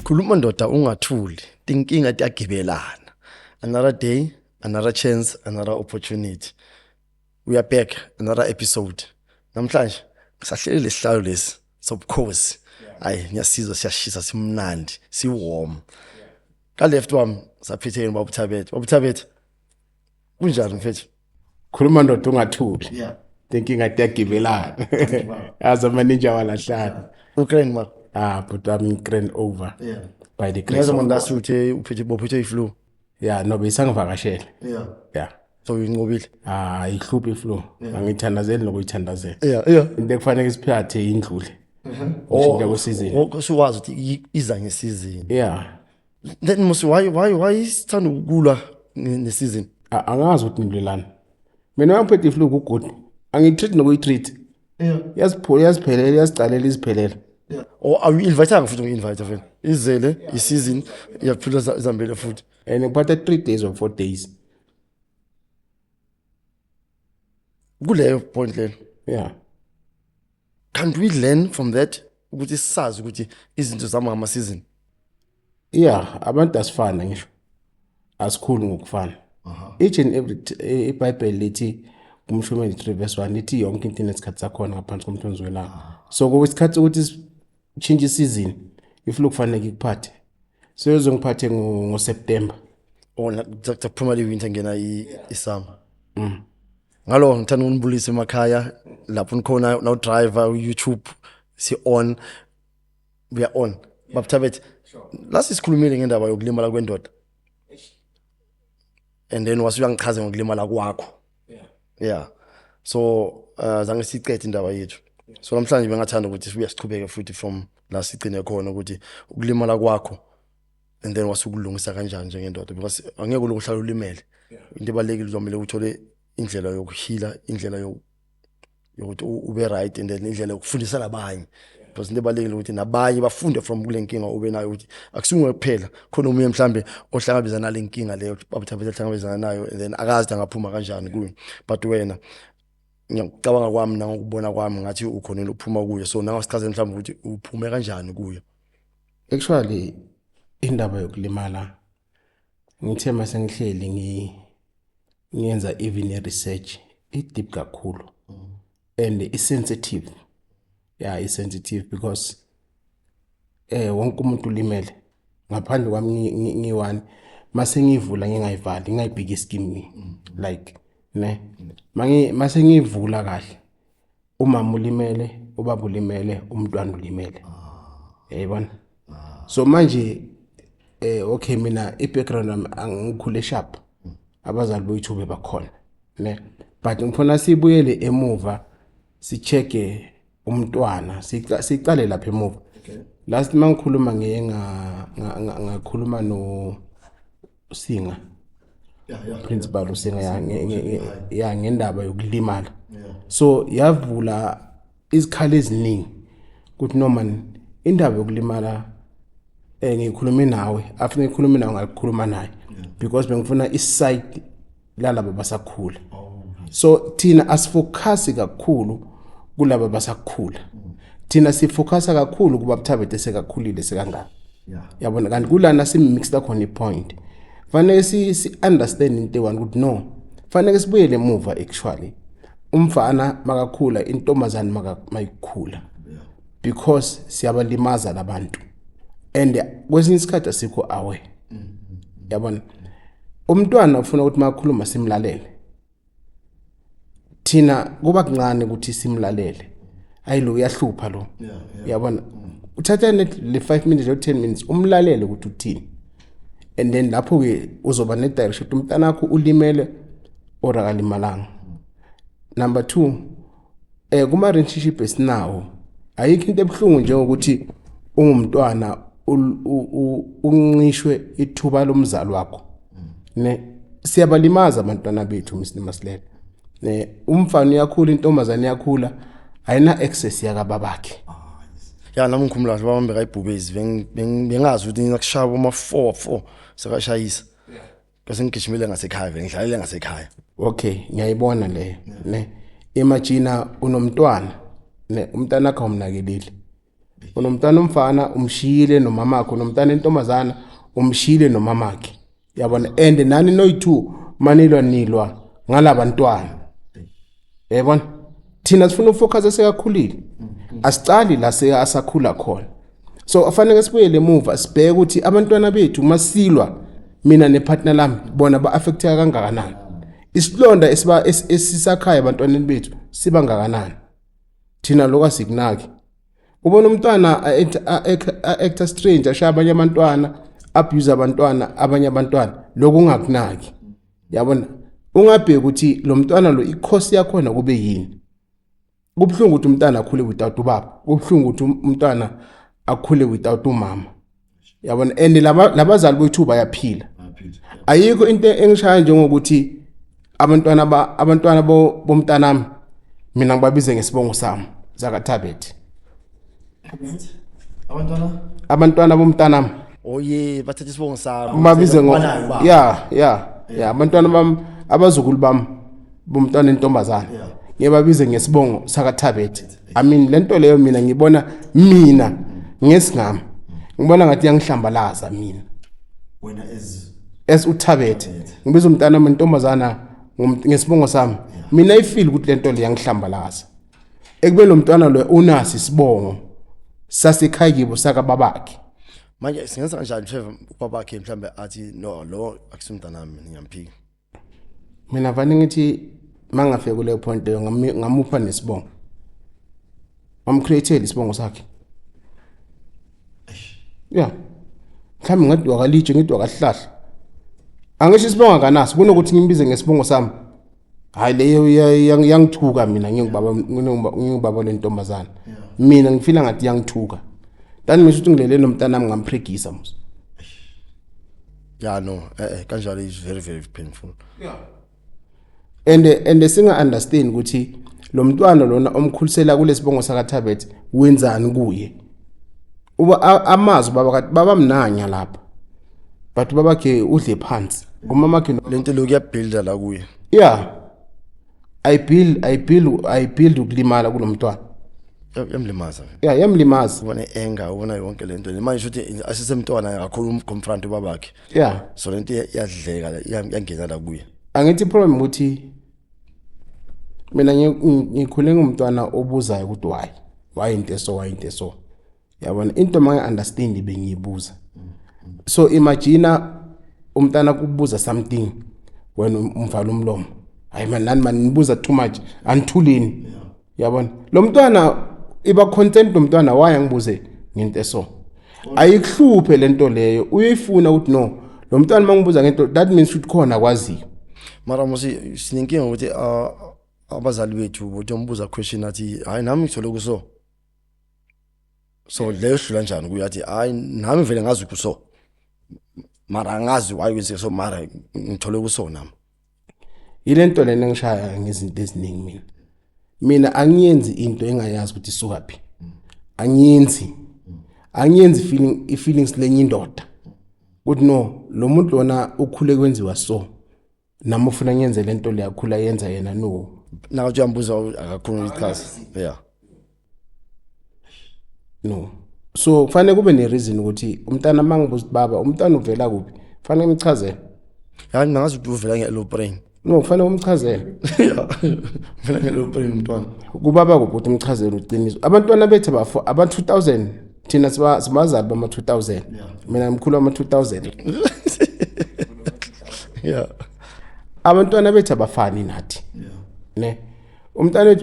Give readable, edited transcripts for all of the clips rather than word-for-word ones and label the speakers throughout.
Speaker 1: Khuluma ndoda ungathuli, tinkinga tiyagibelana. Another day, another chance, another opportunity. We are back, another episode. Namhlanje sahleli lesihlalo lesi sobukhosi. Hayi ngiyasizwa siyashisa simnandi, siwarm. Ka left wami saphetheni babuthabethe. Babuthabethe. Kunjani mfethu?
Speaker 2: Khuluma ndoda ungathuli.
Speaker 1: Yeah.
Speaker 2: Tinkinga tiyagibelana. Yazi amaninja walahlana.
Speaker 1: Ukraine ma.
Speaker 2: But I'm grand over.
Speaker 1: Yeah.
Speaker 2: By the grace
Speaker 1: Ngeza
Speaker 2: of
Speaker 1: manje
Speaker 2: God.
Speaker 1: lasuthe uphethe iflu.
Speaker 2: Yeah, no besangivakashela.
Speaker 1: Yeah.
Speaker 2: Yeah.
Speaker 1: So uyinqobile.
Speaker 2: Ihluphi iflu. Angithandazeli nokuyithandazela.
Speaker 1: Yeah.
Speaker 2: Into ekufanele isiphathe indlule. Ushintsha kwesizini.
Speaker 1: Sowazi ukuthi iza ngesizini.
Speaker 2: Yeah.
Speaker 1: Then must why isithanda ukulwa nesizini?
Speaker 2: Angazi ukuthi ngilelana. Mina ngiphethe iflu kugood. Angitreat nokuyitreat.
Speaker 1: Yeah.
Speaker 2: Yaziphelela, yazicalela iziphelela.
Speaker 1: Yeah. Or are you inviting futhi ngi-invite vele? Izele isizini iyaphila izambele futhi.
Speaker 2: And ngiphatha 3 days or 4 days.
Speaker 1: Kuleyo point lelo.
Speaker 2: Yeah.
Speaker 1: Can't we learn from that ukuthi sisazi ukuthi izinto zama ngama season?
Speaker 2: Yeah, abantu asifana ngisho. Asikhulu ngokufana. Each and every iBhayibheli lithi kumshumeli 3 verse 1 lithi yonke into inesikhathi sakhona ngaphansi komthunzi welanga. So kwesikhathi ukuthi change isizini iflu kufanele ikuphathe. So uzongiphathe ngoSeptember.
Speaker 1: Or kuphuma le winter ngena isummer. Ngalo ngithanda unibulisa emakhaya lapho nikhona now driver YouTube on we are on. Babuthabethe. Last isikhulumile ngendaba yokulimala kwendoda. And then wasuyangichaza ngokulimala kwakho. Yeah. So zange siqede indaba yethu. So namhlanje bengathanda ukuthi siyasichubeke futhi from la sigcine khona ukuthi ukulimala kwakho and then wasukulungisa kanjani njengendoda because angeke ukuhlala ulimele. Into ebalekile uzomela uthole indlela yokuhila, indlela yokuthi ube right and then indlela yokufundisa labanye. Because into ebalekile ukuthi nabanye bafunde from kule nkinga ube nayo ukuthi akusunge kuphela khona umuntu mhlambe ohlangabezana le nkinga leyo babuthabethe hlangabezana nayo and then akazi angaphuma kanjani kuyo. But wena ngiyacabanga kwami nangokubona kwami ngathi ukhonela uphuma kuyo so nawe sichazeni mhlawumbe ukuthi uphume kanjani kuyo.
Speaker 2: Actually indaba yokulimala ngithe mase ngihleli ngiyenza even research deep kakhulu and is sensitive. Yeah, is sensitive because wonke umuntu ulimele ngaphandle kwami ngiwani mase ngivula ngingayivali ngayibhiki skin like ne mase ngivula kahle umama ulimele ubaba ulimele umntwana ulimele yayibona so manje okay mina ibackground nami angikhule sharp abazali boyithube bakhona ne but ngifuna sibuyele emuva sicheke umntwana siqale lapha emuva. Last mangikhuluma ngakhuluma no Singa.
Speaker 1: Yeah.
Speaker 2: Principal uSinga ya ngendaba yokulimala. So yavula izikhala eziningi ukuthi no man indaba yokulimala ngikhulume nawe after ngikhulume nawe ngakhuluma naye because bengifuna iside lalabo basakhula. So thina asifocus kakhulu kulabo basakhula. Thina sifocusa kakhulu kuba Babuthabethe sekakhulile sekangaka. Yabona kanti kulana simixed khona ipoint. Fanele si understand into one ukuthi no. Fanele sibuyele emuva actually. Umfana makakhula intombazana mayikhula. Because siyabalimaza labantu. And kwesinye isikhathi asikho awe. Yabona umntwana ufuna ukuthi makhuluma simlalele. Thina kuba kuncane ukuthi simlalele. Ayilo uyahlupha lo. Yabona uthatha le 5 minutes or 10 minutes umlalele ukuthi uthini. And then lapho ke uzoba ne direction umntana wakho ulimele or akalimalanga. Number 2 kuma relationship esinawo ayikho into ebhlungu njengokuthi ungumntwana unqishwe ithuba lomzali wakho. Ne siyabalimaza abantwana bethu masilela. Ne umfana uyakhula intombazane yakhula ayina access yaka babakhe.
Speaker 1: Yeah, nami ngikhumula babambe kayibhubezi bengazi ukuthi ngiyakushaba uma 4 sekashayisa. Bese ngigijimile ngasekhaya ngidlalele ngasekhaya.
Speaker 2: Okay, ngiyayibona le. Ne imagine unomntwana ne umntana wakhe umnakelile. unomntana omfana umshiyile nomamakhe, unomntana entombazana umshiyile nomamakhe, yabona, and nani noyi-2 manilwa ngalabantwana, yabona. Thina sifuna ufocus esekakhulile, asicali la asakhula khona. So afanele sibuyele emuva sibheke ukuthi abantwana bethu masilwa, mina nepartner lami bona ba-affecteka kangakanani, isilonda esisakhaya abantwaneni bethu siba ngakanani, thina lokho asikunaki. Ubona umntwana a-actor strange, ashaya abanye abantwana, abuse abanye abantwana, lokho ungakunaki, yabona. Ungabheki ukuthi lo mntwana lo ikhosi yakhona kube yini. Kubhlungu ukuthi umntwana akhule without ubaba, kubhlungu ukuthi umntwana akhule without umama, yabona. And labazali bethu bayaphila, ayikho into engishaya njengokuthi abantwana bomntanami mina ngibabize ngesibongo sami zakaThabet. Abantwana bomntanami
Speaker 1: oye bathatha isibongo sami
Speaker 2: babize abantwana bami, abazukulu bami bomntwana entombazana ngibabize ngesibongo sakaThabet. I mean lento leyo mina ngibona ngesingami ngibona ngathi yangihlambalaza mina,
Speaker 1: wena
Speaker 2: as uThabet ngibiza umntana wentombazana ngesibongo sami, mina ifeel ukuthi lento le yangihlambalaza. Ekube lo mntwana lo unasi isibongo sasekhaya kibo saka babakhe.
Speaker 1: manje singenza kanjani favor ubabakhe mhlambe athi no lo akusumntana nami ngiyamphika.
Speaker 2: Mina vane ngithi mangafika kuleyo point leyo ngamupha nesibongo, create isibongo sakhe, mhlawumbe ngathi wakalitshe ngithi wakahlahla, angisho isibongo kanaso kunokuthi ngimbize ngesibongo sami. Hayi leyo yangithuka mina ngingubaba lentombazana, mina ngifila ngathi yangithuka. Tani ngisho ukuthi ngilele nomntana nami ngampregisa mos.
Speaker 1: No kanjalo is very very painful.
Speaker 2: And singa understand ukuthi lo mntwana lona omkhulisela kulesibongo sakaThabet wenzani kuye. Amazwi baba mnanya lapha, but babakhe udle phansi, umamakhe
Speaker 1: lento lokuyabuilda la kuye.
Speaker 2: I build ukulimala kulomntwana.
Speaker 1: Yamlimaza.
Speaker 2: Yamlimaza.
Speaker 1: Ubona anger, ubona yonke lento. Manje uthi asisemntwana akakhulu umconfront ubabakhe. So lento yadleka yangena la kuye.
Speaker 2: Angithi problem ukuthi mina ngikhule ngumntwana obuzayo ukuthi why into so. Yabona into manje understand bengiyibuza. So imagine umntana kubuza something wena umvala umlomo. Hayi man nibuza too much anithulini. Yabona lo mntwana iba content lo mntwana waya ngibuze ngento eso. Ayikuhluphe lento leyo, uyifuna ukuthi no lo mntwana mangibuza ngento that means ukuthi khona kwazi.
Speaker 1: Mara musi sininkinga ukuthi abazali bethu ukuthi umbuza question athi hayi nami ngithole kuso. So leyo hlula njani kuyathi hayi nami vele ngazi kuso. Mara angazi why kwenze so, mara ngithole kuso nami.
Speaker 2: Ilento lena ngishaya ngezinto eziningi mina angiyenzi into engayazi ukuthi isuka phi. Angiyenzi feelings lenye indoda ukuthi no lo muntu lona ukhule kwenziwa so nami ufuna ngiyenze lento le yakhula yenza yena no.
Speaker 1: Nawo uyambuza akakhuluma ichaza.
Speaker 2: No. So kufanele kube ne reason ukuthi umntana mangibuza baba umntana uvela kuphi kufanele ngimchazele.
Speaker 1: Hayi ngazi ukuthi uvela nge-low brain.
Speaker 2: No kufanele umchazele.
Speaker 1: Uvela nge-low brain umntwana.
Speaker 2: Kubaba ukuthi umchazele uqiniso. Abantwana bethu aba 2000 thina sibazali bama 2000. Mina ngimkhulu ama 2000. Abantwana bethu abafani nathi. Ne. Umntana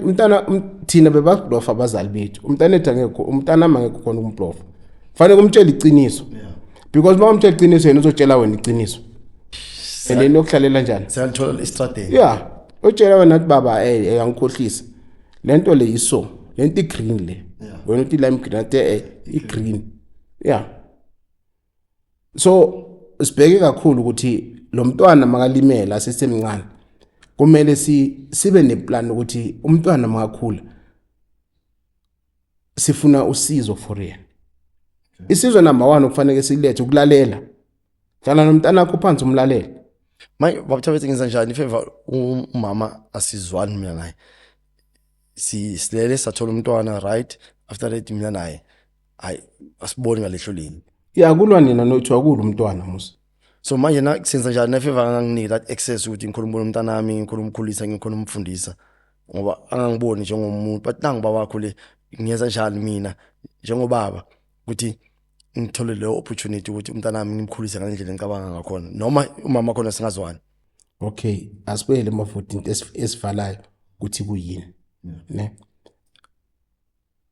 Speaker 2: thina bebablofa abazali bethu. Umntana ethu angekho, umntana mangekho khona umblofa. Kufanele kumtshela iqiniso. Because mawumtshela iqiniso yena uzotshela wena iqiniso. Eleni okuhlalela njani?
Speaker 1: Siyalithola i-strategy.
Speaker 2: Utshela wena ukuthi baba angikhohlisa. Lento le yiso, lento igreen le. Wena uthi lime green ate igreen. So sibheke kakhulu ukuthi lo mntwana makalimela sesemncane. Kumele sibe neplan ukuthi umntwana makakhula sifuna usizo for yena. Isizo number 1 ukufanele silethe ukulalela. Dlala nomntana wakho phansi umlalele.
Speaker 1: Manje babuthabethe ngenza njani ifeva umama asizwani mina naye. Silele sathola umntwana right after that mina naye hayi asiboni ngalehlo lini.
Speaker 2: Ya kulwa nina nothi akulu umntwana musa.
Speaker 1: So manje na senza njani nefeva nganginike that access ukuthi ngikhuluma umntana wami, ngikhuluma umkhulisa, ngikhuluma umfundisa ngoba angangiboni njengomuntu, but nangiba wakho le ngiyenza njani mina njengobaba ukuthi ngithole le opportunity ukuthi umntana wami ngimkhulise ngalendlela engicabanga ngakhona noma umama khona singazwani.
Speaker 2: Okay, asibuyele emavoti into esivalayo ukuthi kuyini. Ne?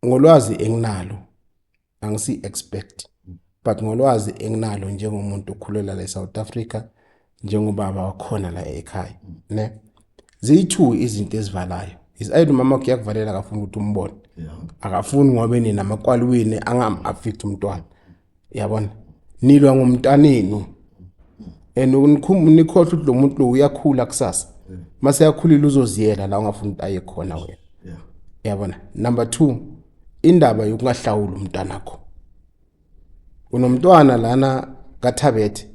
Speaker 2: Ngolwazi enginalo angisi expect, but ngolwazi enginalo njengomuntu okhulela la eSouth Africa, njengobaba wakhona la ekhaya, ne? Ziyi-2 izinto ezivalayo. Is either mama kuyakuvalela akafuni ukuthi umbone. Akafuni ngoba enamakwalweni angam-affect umntwana. Yabona? Nilwa ngomntaneni. Nikhohle ukuthi lo muntu lo uyakhula kusasa. Mase yakhulile uzoziyela la ungafuni ukuthi aye khona wena. Yabona? Number 2, indaba yokungahlawula umntwana wakho. Unomntwana lana kaThabethe,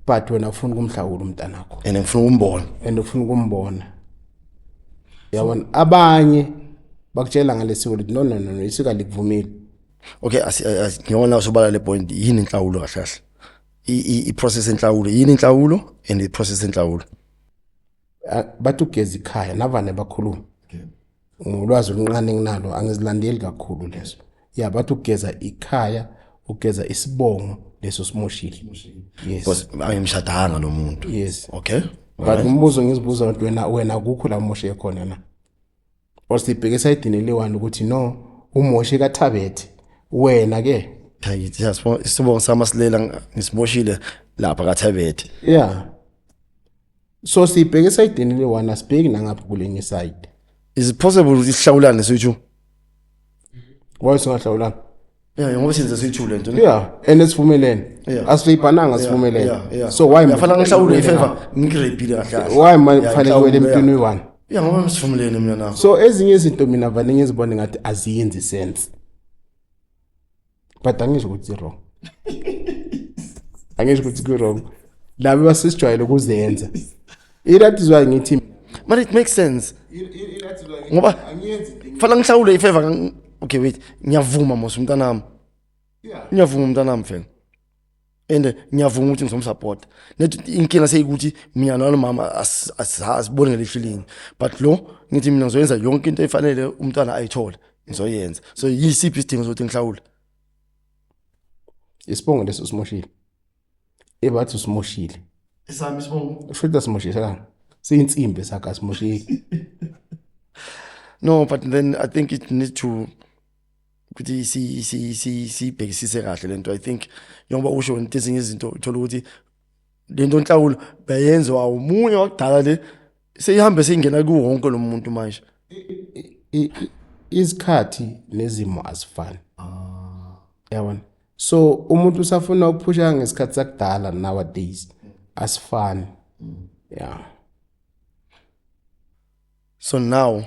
Speaker 2: but wena ufuna ukumhlawula umntwana wakho.
Speaker 1: And ngifuna ukumbona.
Speaker 2: And ufuna ukumbona. Yabona? Abanye bakutshela ngalesiko lithi no isika likuvumile.
Speaker 1: Okay, ngiyona usobala le point yini inhlawulo kahle kahle. I-process enhlawulo yini inhlawulo and i-process enhlawulo.
Speaker 2: Bathi ugeza ikhaya navane bakhuluma. Ngolwazi oluncane nginalo angizilandeli kakhulu lezo. Ya bathi ugeza ikhaya, ugeza isibongo leso simoshile. Yes.
Speaker 1: Because angimshadanga nomuntu.
Speaker 2: Yes.
Speaker 1: Okay.
Speaker 2: But umbuzo ngizibuza ukuthi wena akukho la umoshe khona na. Osibheke sayidini lewani ukuthi no umoshe kaThabethe wena ke.
Speaker 1: Hayithi isibongo sami silela ngisimoshile lapha kaThabethe.
Speaker 2: Yeah. So sibheke sayidini lewani asibheki nangapha kulenye side.
Speaker 1: Is it possible ukuthi sihlawulane sithu?
Speaker 2: Why singahlawulana?
Speaker 1: Yeah, ngoba senze sithu lento.
Speaker 2: Yeah, enesivumelene. Asifayibhananga sivumelene. So why
Speaker 1: ngifana ngihlawule ifavor ngirepile kahle.
Speaker 2: Why manje kufanele kwele emntwini we-1?
Speaker 1: Yeah, ngoba sivumelene mina nawe.
Speaker 2: So ezinye izinto mina vane ngizibone ngathi aziyenzi sense. But angisho ukuthi wrong. Angisho ukuthi wrong. Labo basisijwayele ukuzenza. That is why ngithi
Speaker 1: but it makes sense. Ngoba angiyenzi kufanele ngihlawule ifavor. Okay wait, ngiyavuma mos umntana wami. Yeah. Ngiyavuma umntana wami mfana. And ngiyavuma ukuthi ngizomsupport. Nethi inkinga seyikuthi mina nomama asibone ngelishilini. But lo ngithi mina ngizoyenza yonke into efanele umntwana ayithole. Ngizoyenza. So yisiphi isidingo sokuthi ngihlawule?
Speaker 2: Isibongo leso simoshile. Ebathi usimoshile.
Speaker 1: Isami isibongo.
Speaker 2: Usho simoshile kana. Siyinsimbi sakha simoshile.
Speaker 1: No, but then I think it needs to ukuthi sibhekisise kahle lento. I think njengoba usho into ezinye izinto uthola ukuthi lento enhlawulo bayenziwa umunye wakudala le seyihambe seyingena kuwo wonke lo muntu manje.
Speaker 2: Isikhathi nezimo azifani. Yabona? So umuntu usafuna ukuphusha ngesikhathi sakudala nowadays asifani. Yeah.
Speaker 1: So now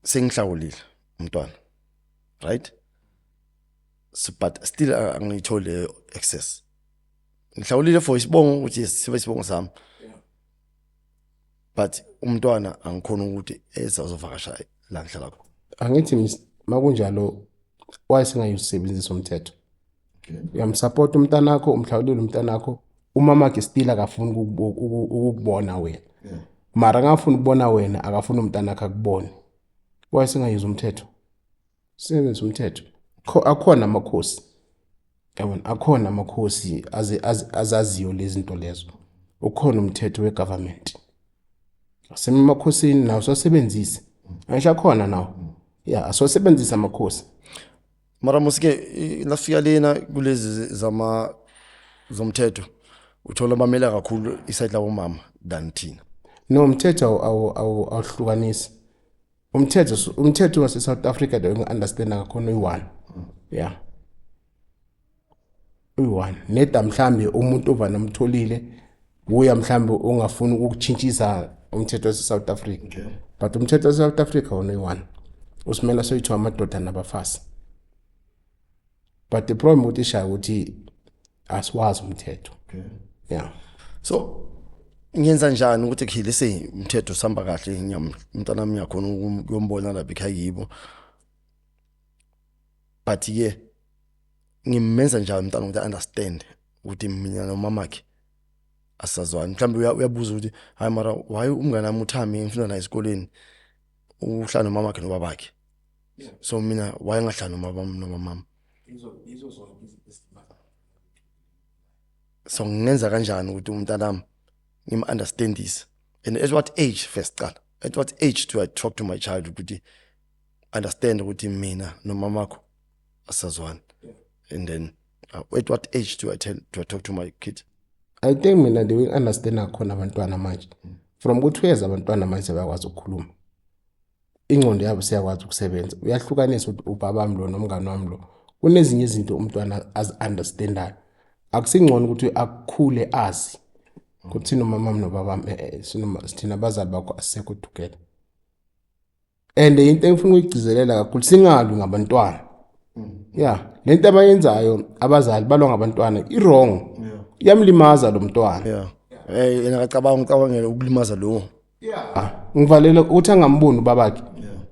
Speaker 1: sengihlawulile umntwana. Right? So but still angithole access. Ngihlawulile for isibongo ukuthi sibe isibongo sami. But umntwana angikhona ukuthi ezazovakasha la ngihlala khona.
Speaker 2: Angithi makunjalo wayesingayisebenzisa umthetho. Okay. Uyamsupport umntana wakho, umhlawulile umntana wakho, umama wakhe still akafuni ukubona wena. Yeah. Mara ngafuna ukubona wena akafuna umntana wakhe akubone. Wayesingayizwa umthetho. Sisebenzisa umthetho. Akhona amakhosi. Yabona, akhona amakhosi azaziyo lezi zinto lezo. Ukhona umthetho wegovernment. Asemakhosini nawo sosebenzisa. Angisho khona nawo. Yeah, asosebenzisa amakhosi.
Speaker 1: Mara musike lafika lena kulezi zomthetho uthola bamela kakhulu iside labo mama than thina.
Speaker 2: No, umthetho awuhlukanisi. Umthetho wase South Africa lo ngiunderstand ngakhona uyi1. Yeah. Uyi1. Neda mhlambe umuntu ovana umtholile uya mhlambe ungafuni ukuchintshisa umthetho wase South Africa. Okay. But umthetho wase South Africa wona uyi1. Usimela soyithiwa amadoda nabafasi. But the problem with isha ukuthi asiwazi umthetho. Okay. Yeah.
Speaker 1: So ngiyenza njani ukuthi khile se umthetho samba kahle umntana wami yakhona ukuyombona lapha ekhaya yibo. But ngimenza njalo umntana ukuthi understand ukuthi mina nomamakhe asazwani. Mhlawumbe uyabuza ukuthi hayi mara why umngane wami uThami ngifunda naye esikoleni uhlala nomamakhe nobabakhe. So mina why ngahlala nomama. So ngenza kanjani ukuthi umntana wami ngim-understandise, and at what age first qala, at what age do I talk to my child ukuthi understand ukuthi mina nomamakho asazwani, and then at what age do I talk to my kid?
Speaker 2: I think mina they will understand akhona abantwana manje from ku-2 years abantwana manje bayakwazi ukukhuluma, ingqondo yabo siyakwazi ukusebenza, uyahlukanisa ukuthi ubabami lo nomngane wami lo. Kunezinye izinto umntwana understandayo, akusingcono ukuthi akukhule azi ukuthi nomamami nobabami sithina abazali bakho asisekho together. And into engifuna ukuyigcizelela kakhulu, singalwi ngabantwana. Yeah, lento abayenzayo abazali balwa ngabantwana i-wrong, iyamlimaza lo mntwana.
Speaker 1: Yena acabangela ukulimaza lo.
Speaker 2: Ngivalela ukuthi angamboni ubabakhe,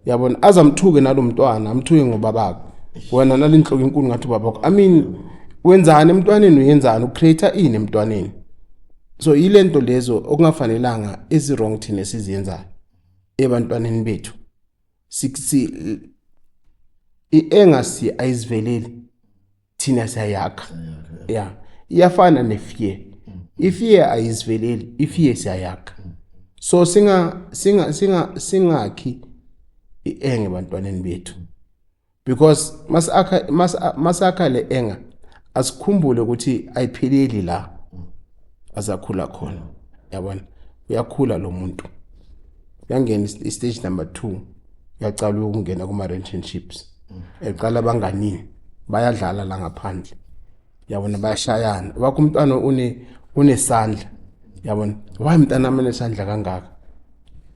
Speaker 2: yabona, azamthuke nalo mntwana, amthuke ngobabakhe. Wena nalinhloko inkulu ngathi ubabakho, I mean wenzani emntwaneni, uyenzani, ucreate ini emntwaneni. So ilento lezo okungafanelanga ezi-wrong thina siziyenzayo ebantwaneni bethu. I-engasi ayiziveleli, thina siyayakha. Yeah, iyafana ne-fear. I-fear ayiziveleli, i-fear siyayakha. So singakhi i-enge ebantwaneni bethu, because masakha le enga asikhumbule ukuthi ayipheleli la azakhula khona. Yabona, uyakhula lo muntu, uyangena stage number 2, uyacala ukungena kuma relationships. Eqala abanganini bayadlala la ngaphandle, yabona, bayashayana. Wakho umntwana unesandla, yabona, why umntana manje nesandla kangaka?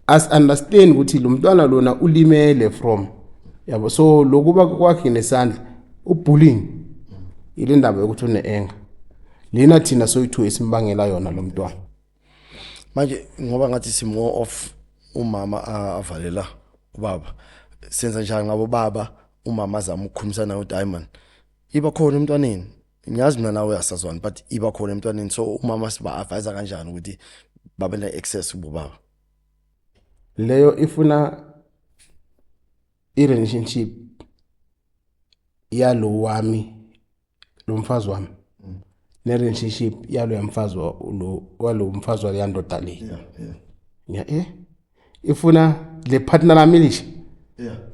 Speaker 2: As understand ukuthi lo mntwana lona ulimele from, yabo. So lokuba kwakhe nesandla ubullying ile ndaba yokuthi une-anger lena thina soyithu esimbangela yona lo mntwana.
Speaker 1: Manje ngoba ngathi si more of umama avalela ubaba, senza njani ngabo baba umama azama ukukhulumisana naye uDiamond, iba khona emntwaneni. Ngiyazi mina nawe asazwani, but iba khona emntwaneni. So umama siba advise kanjani ukuthi babe ne access kubaba?
Speaker 2: Leyo ifuna i-relationship yalo wami, lo mfazi wami, ne-relationship yalo yamfazi walo mfazi wayandoda le. Yeah. Ifuna le partner lami lisha.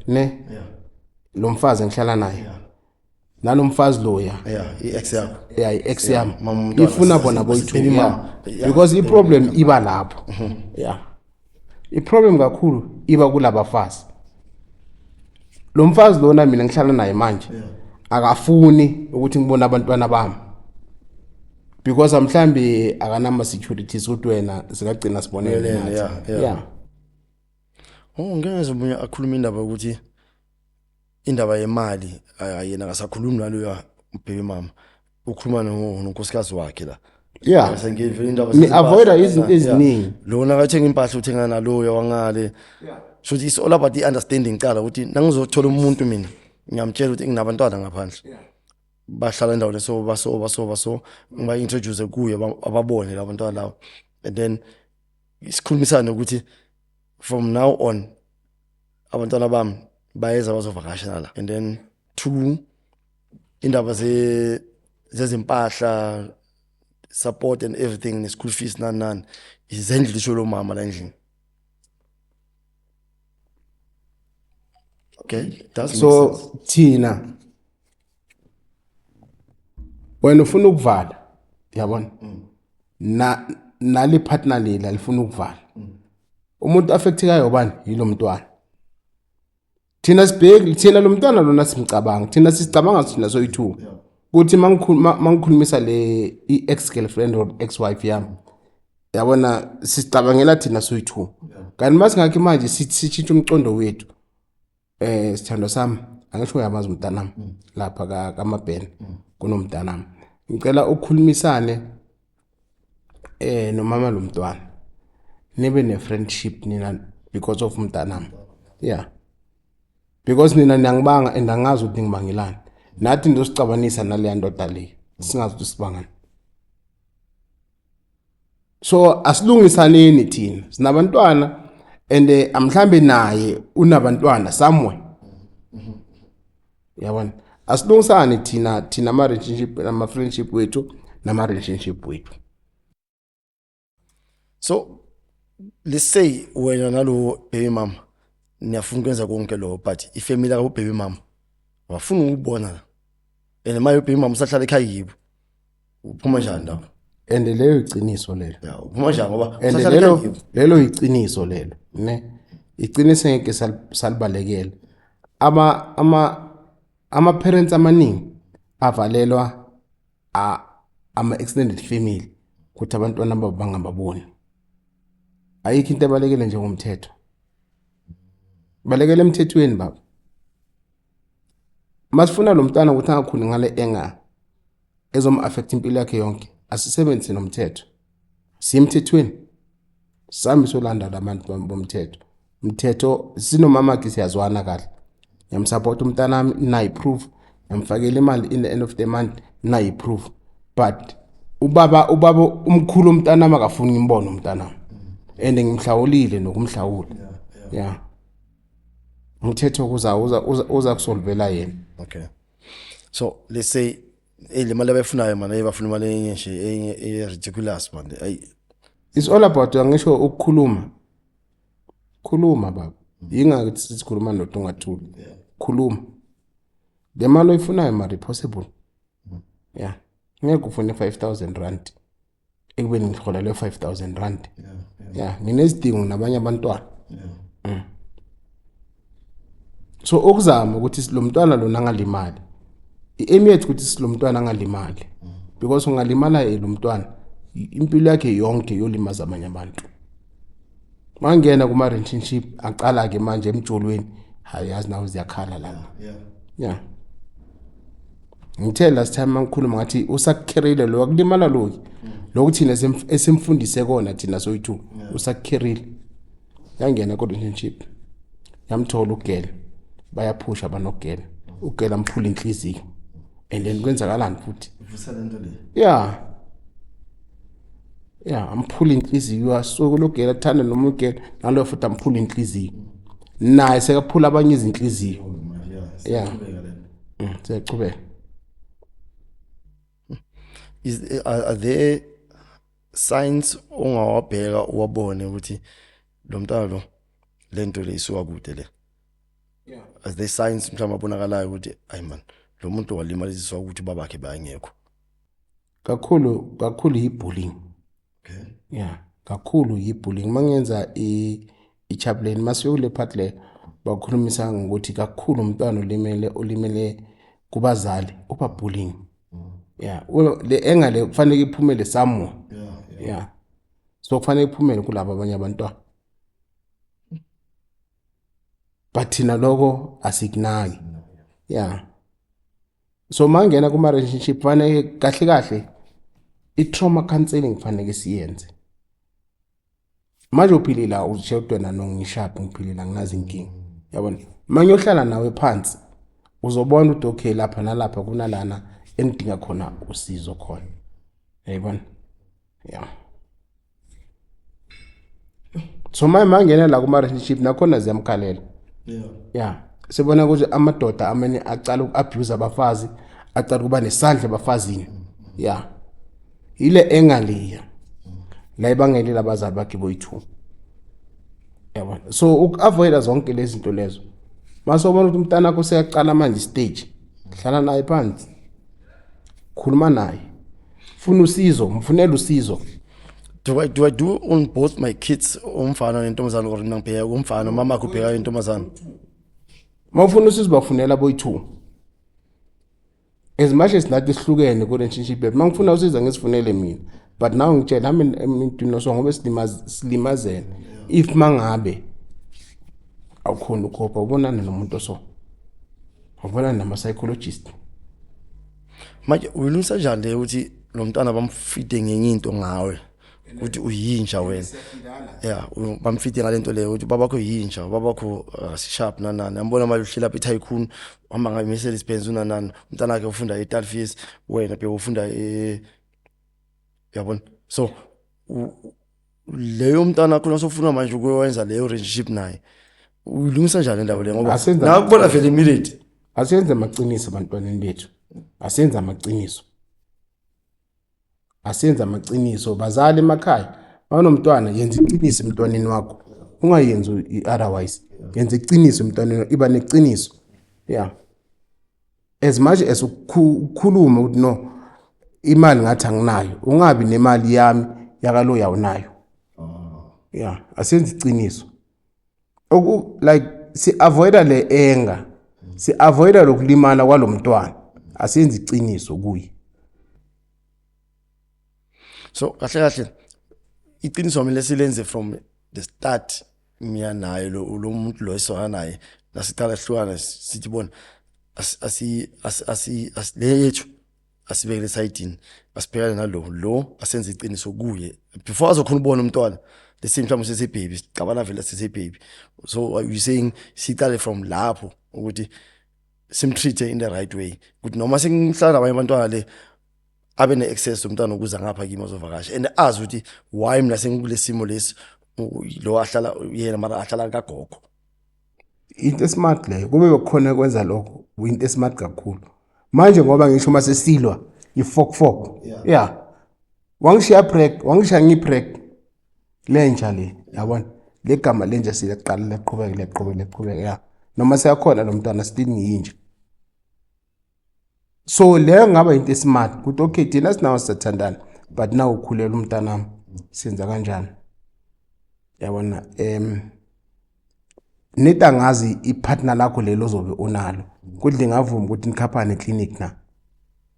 Speaker 2: Ne? Lo mfazi ngihlala naye. Nalo mfazi lo
Speaker 1: i-ex yakho.
Speaker 2: I-ex yami. Ifuna bona boyithu. Because i-problem iba lapho. Yeah. I-problem kakhulu iba kulabafazi. Lo mfazi lona mina ngihlala naye manje akafuni ukuthi ngibone abantwana bami, because mhlambi akanama securities ukuthi wena sikagcina sibonele. Yeah.
Speaker 1: Ngeke ngizobuya akhuluma indaba ukuthi indaba yemali yena akasakhulumi naloyo baby mama, ukhuluma nonkosikazi wakhe la.
Speaker 2: Yeah,
Speaker 1: sengivela indaba
Speaker 2: ni avoid izinto eziningi.
Speaker 1: Lona akathenga impahla uthenga naloyo wangale. So it's all about the understanding qala ukuthi nangizothola umuntu mina ngiyamtshela ukuthi nginabantwana ngaphandle, bahlala endaweni so ngiba introduce kuye ababone labantwana lawo, and then isikhulumisana ukuthi from now on abantwana bami bayeza bazovakashela la. And then 2, indaba zezimpahla, support and everything, ne school fees nani izendle lisho lo mama la endlini. Okay, that's
Speaker 2: so thina wena ufuna ukuvala, yabona, nali partner lela lifuna ukuvala. Umuntu affectekayo ubani? Yilo mntwana. Thina sibheki, thina lo mntwana lona simcabanga, thina sicabanga thina soyithu ukuthi mangikhulumisa le ex girlfriend or ex wife yami, yabona, sicabangela thina soyithu. Kanti masingakho manje sitshitha umcondo wethu. Sithando sami, angisho uyamazi umntanami lapha kaMabhena kunomntanami. Ngicela ukukhulumisane nomama lo mntwana, nibe ne friendship nina because of umntanami. Yeah, because nina niyangibanga and angazi ukuthi ngibangelani. nathi ndosicabanisa naleya ndoda le singazi ukuthi sibangani. So asilungisaneni thina sinabantwana and amhlambe naye unabantwana somewhere. Yabona asilungisane thina ama relationship nama friendship wethu nama relationship wethu.
Speaker 1: So let's say wena nalo baby mama niyafuna ukwenza konke lo but ifamily ka baby mama wafuna ukubona and maye baby mama usahlala ekhaya yibo uphuma kanjani lapho?
Speaker 2: And leyo iqiniso lelo.
Speaker 1: Yeah, uphuma kanjani ngoba
Speaker 2: And
Speaker 1: usahlala ekhaya yibo?
Speaker 2: lelo iqiniso lelo ne iqiniso ngeke salibalekela ama parents amaningi avalelwa ama extended family ukuthi abantwana babo bangababoni. Ayikho into ebalekele njengomthetho. Balekele emthethweni baba. Masifuna lo mntwana ukuthi angakhuli ngale enga ezom affect impilo yakhe yonke. Asisebenzise nomthetho. Simthethweni. Sami solanda labantu bomthetho. Umthetho sinomama akhe siyazwana kahle. Ngiyamsupport umntana wami nayi proof. Ngimfakela imali in the end of the month nayi proof. But ubaba umkhulu umntana makafuni ngimbone umntana. And ngimhlawulile nokumhlawula. Yeah. Umthetho uza kusolvela yena.
Speaker 1: Okay. So let's say le mali abayifunayo mana bafuna imali enye nje ridiculous man.
Speaker 2: It's all about ngisho ukukhuluma. Khuluma baba. Yingaki sikhuluma nomuntu ongathuli. Khuluma. Le mali oyifunayo mari possible. Yeah. Ngeke ufune 5,000 rand. Ekubeni ngihola le 5,000 rand. Yeah, nginezidingo nabanye abantwana. So okuzama ukuthi lo mntwana lo nangalimali. I-aim yethu ukuthi silo mntwana angalimali. Because ungalimala lo mntwana impilo yakhe yonke yolimaza abanye abantu. Mangena kuma relationship aqala ke manje emjolweni hayazi nawo ziyakhala lana. Yeah. Ngithe last time mangikhuluma ngathi usakukherile lo akulimala lo. Lokuthi thina esimfundise kona thina soyithu usakukherile. Yangena ku relationship. Yamthola ugela. Bayaphusha banogela. Ugela amphula inhliziyo. And then kwenzakalani futhi?
Speaker 1: Uvusela into le.
Speaker 2: Yeah. Yeah, amphula inhliziyo asuke logela thanda noma ugela nalo futhi amphula inhliziyo. Naye sekaphula abanye izinhliziyo. Yeah. Siyachubeka.
Speaker 1: Are there signs ongawabheka uwabone ukuthi lo mntana lo lento le isuka kude le?
Speaker 2: Yeah.
Speaker 1: Are there signs mhlawumbe abonakalayo ukuthi ayi man lo muntu walimaliswa ukuthi babakhe bayangekho?
Speaker 2: Kakhulu yibullying.
Speaker 1: Okay.
Speaker 2: Yeah, kakhulu yibullying. Mangenza ichaplain masiyole part le bakhulumisa ngokuthi kakhulu umntwana olimele kubazali uba bullying. Yeah, le engale kufanele iphumele somewhere. Yeah. So kufanele iphumele kulabo abanye abantwana. But thina lokho asikunaki. Yeah. So mangena kuma relationship fanele kahle i-trauma counseling fanele siyenze. Manje uphilila ushedwana nongishapu ngiphilila nginazi inkinga. Yabona? Manje uhlala nawe phansi uzobona ukuthi okay lapha nalapha kunalana endinga khona usizo khona. Yayibona? Yeah. So mangena la kuma relationship nakhona ziyamkhalela. Yeah. Sibona ukuthi amadoda amanye aqala ukabuse abafazi, aqala kuba nesandla abafazini. Yeah. Ile engaliya. La ibangele labazali bakhe boyi2. Yabona. So ukavoida zonke lezi zinto lezo. Masobona ukuthi umntana wakho seyaqala manje stage. Hlala naye phansi. Khuluma naye. Funa usizo, mfunela usizo.
Speaker 1: Do I do on both my kids umfana nentombazana or ngibheka umfana mama kubheka intombazana?
Speaker 2: Mawufuna usizo bafunela boyi2. As much as nathi sihlukene ku relationship mangifuna usiza ngisifunele mina. But now ngitshela umuntu noso ngobe silimazene. If mangabe awukhona ukhopha ubonana nomuntu oso. Ubonana nama psychologist.
Speaker 1: Manje ulunisa njani ukuthi lo mntana bamfide ngenye into ngawe ukuthi uyinja wena yeah bamfiti ngalento leyo ukuthi babakho yinja babakho sharp nanani yambona manje uhlela apha eTycoon uhamba ngayo Mercedes Benz unanani umntana wakhe ufunda eTalfies wena bhe ufunda yabona so leyo umntana khona sofuna manje ukwenza leyo relationship naye ulungisa njani indaba le ngoba nakubona vele immediate
Speaker 2: asenze amaqiniso abantwaneni bethu asenze amaqiniso bazali emakhaya banomntwana yenza iqiniso emntwaneni wakho ungayenzi otherwise yenza iqiniso emntwaneni iba neqiniso yeah as much as ukukhuluma ukuthi no imali ngathi anginayo ungabi nemali yami yakalo yawunayo yeah asenze iqiniso like si avoida le anger si avoida lokulimala kwalomntwana asenze iqiniso kuye
Speaker 1: so kahle iqiniso mina silenze from the start mina naye lo muntu lo esona naye lasiqala sihlukana sithi bona le yethu asibekele side asibhekane nalo asenze iqiniso kuye before azokhona ubona umntwana the same time sese baby sicabana vele sese baby so you saying siqale from lapho ukuthi simtreat in the right way ukuthi noma sengihlala abanye abantwana le abe ne access umntwana ukuza ngapha kimi azovakasha and azi ukuthi why mina sengikule simo lesi lo ahlala yena mara ahlala kagogo
Speaker 2: into smart le kube bekhona kwenza lokho into smart kakhulu manje ngoba ngisho mase silwa ifokfok yeah wangishiya break wangishiya ngibrek lenja le yabona legama lenja sileqala leqhubeka yeah noma siyakhona lo mntwana still ngiyinje so le ngaba into smart ukuthi okay thina sinawo sithandana but now ukhulela umntanami senza kanjani yabona nita ngazi ipartner lakho lelo zobe unalo kudle ngavuma ukuthi nikhaphane clinic na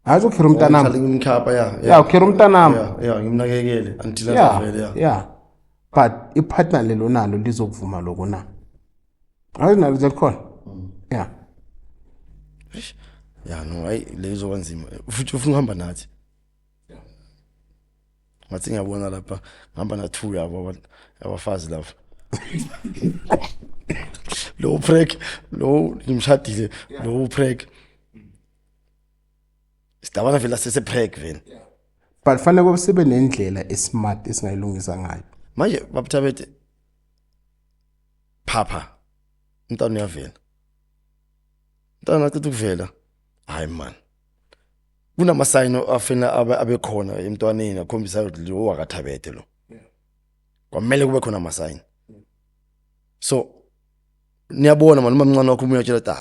Speaker 2: azo khira umntanami
Speaker 1: ngimkhapha
Speaker 2: yeah ukhira umntanami
Speaker 1: yeah ngimnakekele until avele
Speaker 2: yeah but ipartner lelo nalo lizokuvuma lokho na azinalo zekhona yeah
Speaker 1: yeah no hayi lezo kanzima futhi ufuna uhamba nathi ngathi ngiyabona lapha ngihamba na 2 yabo abafazi lapha lo break lo ngimshadile lo break sidabana vela sese break vele
Speaker 2: but fanele kube sibe nendlela esmart esingayilungisa ngayo
Speaker 1: manje babuthabethe papa umntana uyavela umntana aqeda ukuvela hayi man kunama sign afena abekhona emntwaneni akhombisa ukuthi lo wakathabethe lo kwamele kube khona ama sign so niyabona manje umncane wakho umuntu uyatshela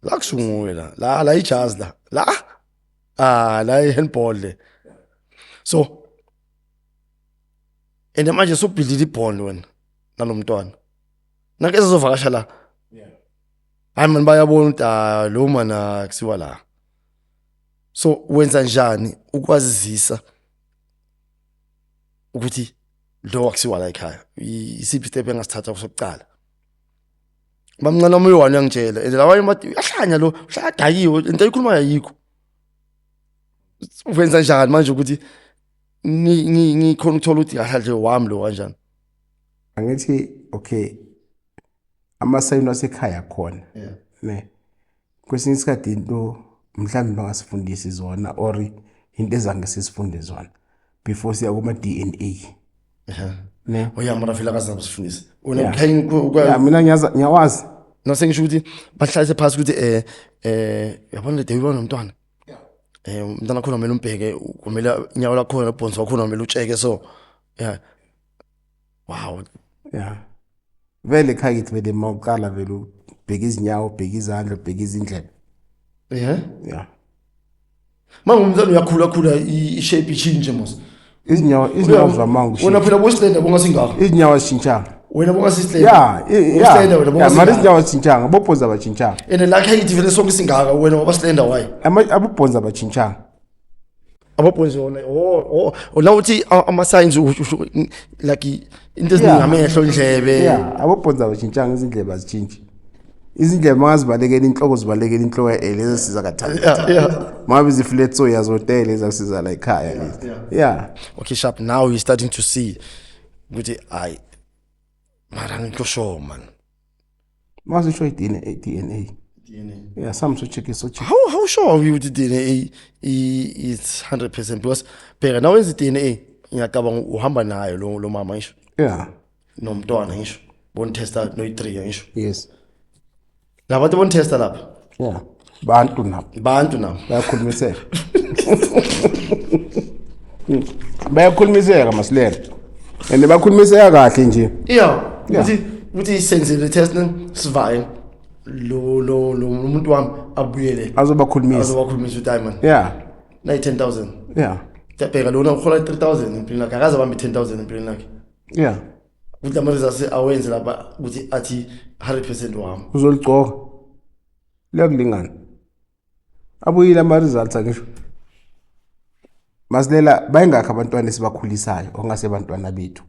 Speaker 1: la kusungula la ijazi la ihandball le so ende manje so build ibond wena nalomntwana nake sizovakasha la hayi man bayabona ukuthi lo mana kusiwa la so wenza njani ukwazisa ukuthi lo akusiwa la ekhaya isiphi step engasithatha sokuqala bamncane wami uyona ngitshela ende labanye bathi uyahlanya lo uhladayiwe into ayikhuluma yayikho wenza njani manje ukuthi ngikhona ukuthola ukuthi ahlanje wami lo kanjani
Speaker 2: angithi okay amasayino asekhaya khona ne kwesinye isikhathi into mhlawumbe bangasifundisi zona or into ezange sisifunde zona before siya kuma DNA
Speaker 1: ne oyamara fila kaza kusifundisa
Speaker 2: yeah mina ngiyawazi
Speaker 1: nasengisho ukuthi bahlalise phansi ukuthi yabona le ubona umntwana umntana khona kumele umbheke kumele inyawo lakho khona ibhonzo wakho kumele utsheke so yeah wow
Speaker 2: yeah vele ekhaya kithi vele mawuqala vele ubheka izinyawo ubheka izandla ubheka izindlebe yeah
Speaker 1: mangumntana uyakhula ishape ichange mos
Speaker 2: izinyawo zamangu
Speaker 1: wena phela bosilenda bongasingaka
Speaker 2: izinyawo zishintshanga
Speaker 1: wena bongasisilenda
Speaker 2: yeah mara izinyawo zishintshanga abobhonza bachintshanga
Speaker 1: ene la khayithi vele sonke singaka wena wabasilenda why
Speaker 2: abobhonza bachintshanga
Speaker 1: abobhonza ona uthi ama signs like into eziningamehlo indlebe
Speaker 2: yeah abobhonza bachintshanga izindlebe azitshintshi izindlela mangazibalekela inhloko zibalekela inhloko lezi siza kathathu mabe ziflet so yazotela ezasiza la ekhaya lezi yeah
Speaker 1: Okay, sharp. Now you're starting to see ukuthi I mara ngikho sure man.
Speaker 2: masisho DNA yeah some so check so check
Speaker 1: How sure are you with the DNA is 100% because phela now wenza DNA ngiyacabanga uhamba nayo lo mama ngisho
Speaker 2: yeah
Speaker 1: nomntwana ngisho bon testa no 3 ngisho
Speaker 2: yes
Speaker 1: labantu bon testa lapha
Speaker 2: yeah bantu nabo bayakhulumiseka bayakhulumiseka masilela and bakhulumiseka kahle nje
Speaker 1: ukuthi senzele test sivaye lo umuntu wami abuyele
Speaker 2: azobakhulumisa
Speaker 1: ukuthi diamond
Speaker 2: yeah
Speaker 1: na 10,000
Speaker 2: yeah
Speaker 1: phela lona ukhola 3,000 empilweni yakhe akaze bambe 10,000 empilweni yakhe
Speaker 2: yeah
Speaker 1: ukuthi amarizasi awenze lapha ukuthi athi 100% wami
Speaker 2: uzoligcoka liyakulingana abuyile ama results ngisho masilela bayingakho abantwana esibakhulisayo ongase abantwana bethu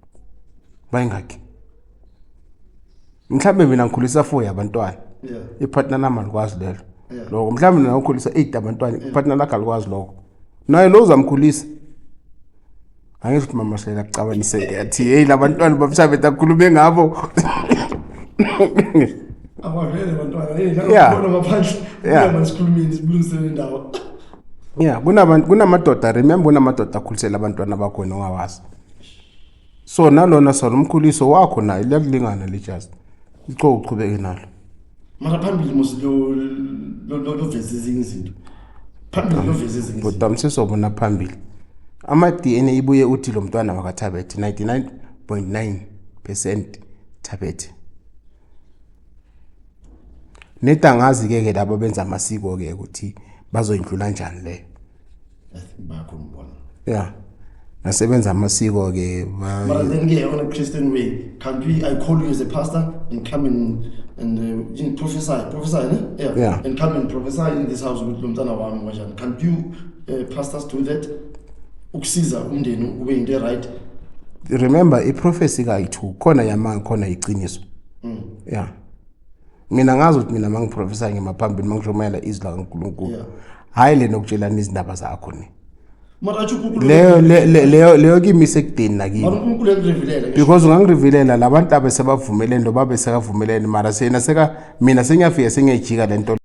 Speaker 2: bayingakho mhlambe mina ngikhulisa 4 yabantwana ipartner nami alikwazi lelo lokho mhlambe mina ngikhulisa 8 abantwana ipartner lakhe alikwazi lokho naye lo uzamkhulisa angisho ukuthi mama Silela kucabanise athi hey labantwana bamshabe takhulume ngabo
Speaker 1: abavele abantwana ngibona ngaphandle masikhulumeni sibulungisele indawo
Speaker 2: yeah kunamadoda remember unamadoda akhulisela abantwana bakho wena ongawazi so nalona sona umkhuliso wakho naye liyakulingana lijazi ico uqhubeke nalo
Speaker 1: mara phambili lo veze izinto phambili lo veze izinto
Speaker 2: kodwa msizobona phambili ama DNA ibuye uthi lo mntwana wakaThabethe 99.9% Thabethe netangazi ke labo benza amasiko ke ukuthi bazoyindlula kanjani le
Speaker 1: bakho mbona
Speaker 2: yeah nasebenza amasiko ke
Speaker 1: but then ke on a Christian way can I call you as a pastor and come and prophesy
Speaker 2: yeah
Speaker 1: and come and prophesy in this house with lomntana wami kanjani can you pastors do that ukusiza umndeni ube into right
Speaker 2: remember prophecy kayi2 khona yamanga khona iqiniso yeah mina ngazi ukuthi mina mangiprofessor ngemaphambili mangishomayela izwi kaNkulunkulu hayi le nokutshelana izindaba zakho ni
Speaker 1: mara
Speaker 2: leyo kimi sekudeni nakini
Speaker 1: uNkulunkulu engirevelela
Speaker 2: because ungangirevelela labantu abesebavumele ndo babesekavumelene mara mina sengiyafika sengiyajika lento